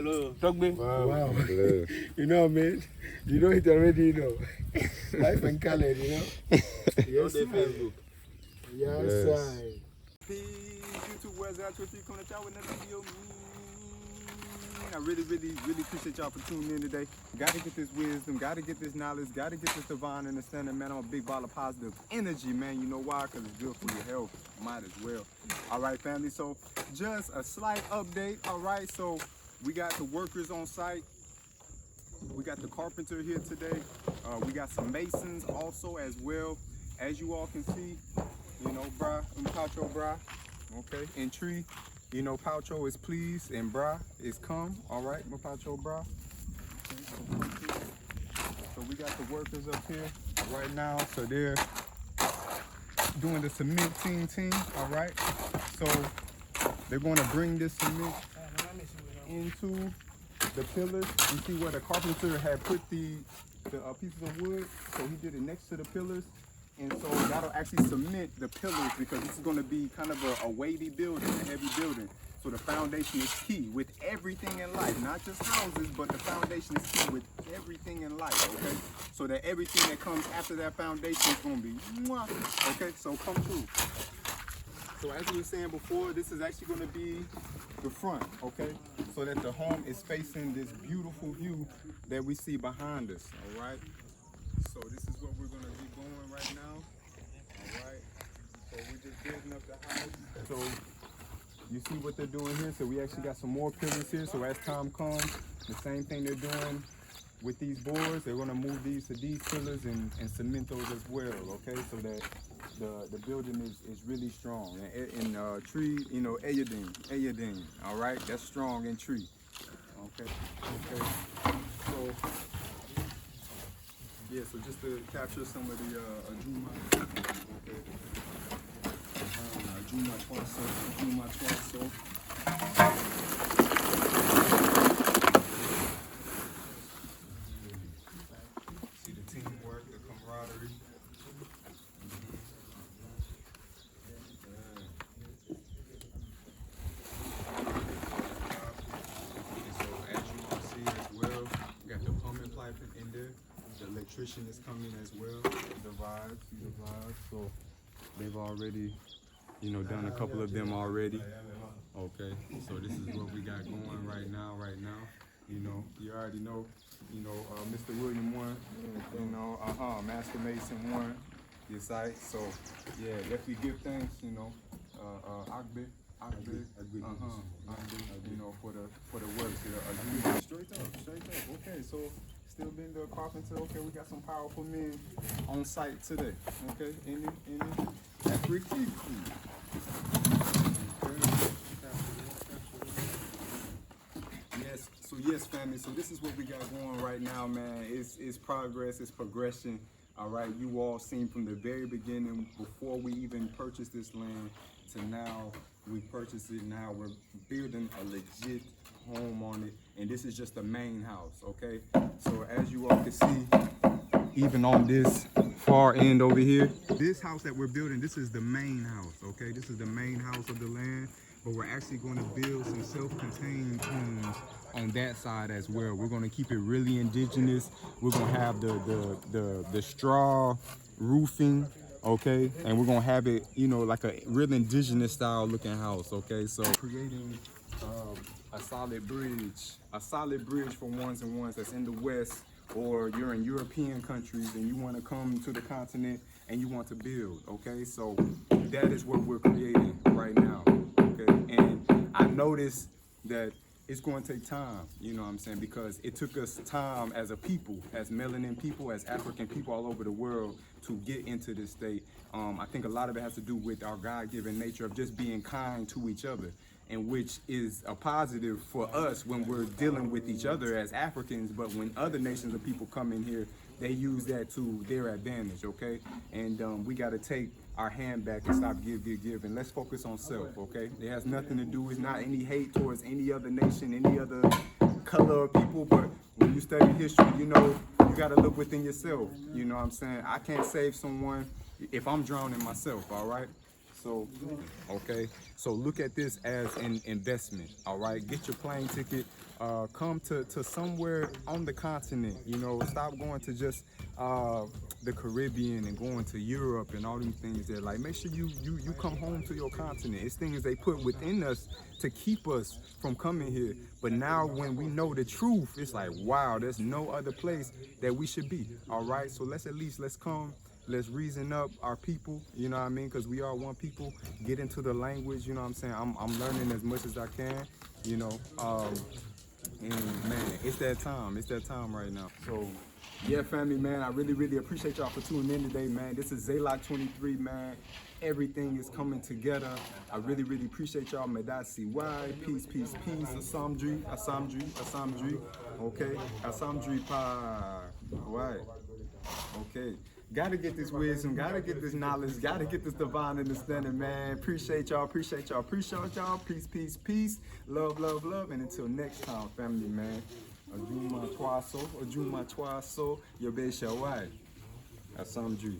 Hello, talk me. Wow. You know, man. You know it already, you know. Life and color, you know. Yes, Facebook. Yes, sir. Peace, YouTube, where's that? Come to y'all with another video. I really appreciate y'all for tuning in today. Gotta get this wisdom, gotta get this knowledge, gotta get this divine understanding, man. I'm a big ball of positive energy, man. You know why? Because it's good for your health. Might as well. All right, family. So just a slight update. All right. So we got the workers on site. We got the carpenter here today. We got some masons also as well. As you all can see, you know, brah, Pacho, brah. Okay. And tree. You know, Pacho is pleased and Bra is come. All right, Pacho, Bra. Okay, so we got the workers up here right now. So they're doing the cement team. All right. So they're going to bring this cement into the pillars. You see where the carpenter had put the pieces of wood. So he did it next to the pillars. And so that'll actually cement the pillars because this is going to be kind of a weighty building, a heavy building. So the foundation is key with everything in life, not just houses, but the foundation is key with everything in life, okay? So that everything that comes after that foundation is going to be, mwah, okay? So come through. So as we were saying before, this is actually going to be the front, okay? So that the home is facing this beautiful view that we see behind us, all right? So this is what we're going to be going right now. All right. So we're just building up the house. So you see what they're doing here. So we actually got some more pillars here. So as time comes, the same thing they're doing with these boards, they're going to move these to these pillars and cement those as well. Okay. So that the building is really strong. And tree, you know, Ayadine. All right. That's strong in tree. Okay. Okay. So. Yeah, so just to capture some of the Juma, okay. Juma torso. See the teamwork, the camaraderie. And so as you can see as well, we got the plumbing pipe in there. The electrician is coming as well. The vibes. So they've already, you know, done a couple of them already. Okay. So this is what we got going right now. You know, you already know. You know, Mr. William one. You know, Master Mason one. Your site. So yeah, definitely give thanks. You know, Agbe. You know, for the work. Straight up. Okay, so. Still been the carpenter. Okay, we got some powerful men on site today. Okay, any African. Yes. So yes, family. So this is what we got going right now, man. It's progress. It's progression. All right. You all seen from the very beginning, before we even purchased this land, to now we purchased it. Now we're building a legit home on it, and this is just the main house. Okay, so as you all can see, even on this far end over here, this house that we're building, this is the main house. Okay, this is the main house of the land, but we're actually going to build some self-contained homes on that side as well. We're going to keep it really indigenous. We're going to have the straw roofing. Okay, and we're gonna have it, you know, like a real indigenous style looking house. Okay, so creating a solid bridge for ones and ones that's in the West, or you're in European countries and you want to come to the continent and you want to build. Okay, so that is what we're creating right now. Okay, and I noticed that it's going to take time, you know what I'm saying, because it took us time as a people, as melanin people, as African people all over the world to get into this state. I think a lot of it has to do with our God-given nature of just being kind to each other, and which is a positive for us when we're dealing with each other as Africans, but when other nations of people come in here, they use that to their advantage, okay? And we got to take our hand back and stop give, and let's focus on self, okay? It has nothing to do, it's not any hate towards any other nation, any other color of people, but when you study history, you know, you got to look within yourself, you know what I'm saying? I can't save someone if I'm drowning myself, all right? So, okay. So look at this as an investment. All right. Get your plane ticket. Come to somewhere on the continent. You know, stop going to just the Caribbean and going to Europe and all these things there. Like, make sure you come home to your continent. It's things they put within us to keep us from coming here. But now when we know the truth, it's like, wow, there's no other place that we should be. All right. So let's come. Let's reason up our people, you know what I mean? Because we are one people. Get into the language, you know what I'm saying? I'm learning as much as I can, you know. And man, it's that time right now. So yeah, family, man, I really appreciate y'all for tuning in today, man. This is Zaylock 23, man. Everything is coming together. I really appreciate y'all. Medasi Y, peace. Asamdri. Okay, Asamdri pa. Right. Okay. Gotta get this wisdom, gotta get this knowledge, gotta get this divine understanding, man. Appreciate y'all. Peace. Love. And until next time, family, man. Ajuma Twaso, Yobesha Wai. Asamdri.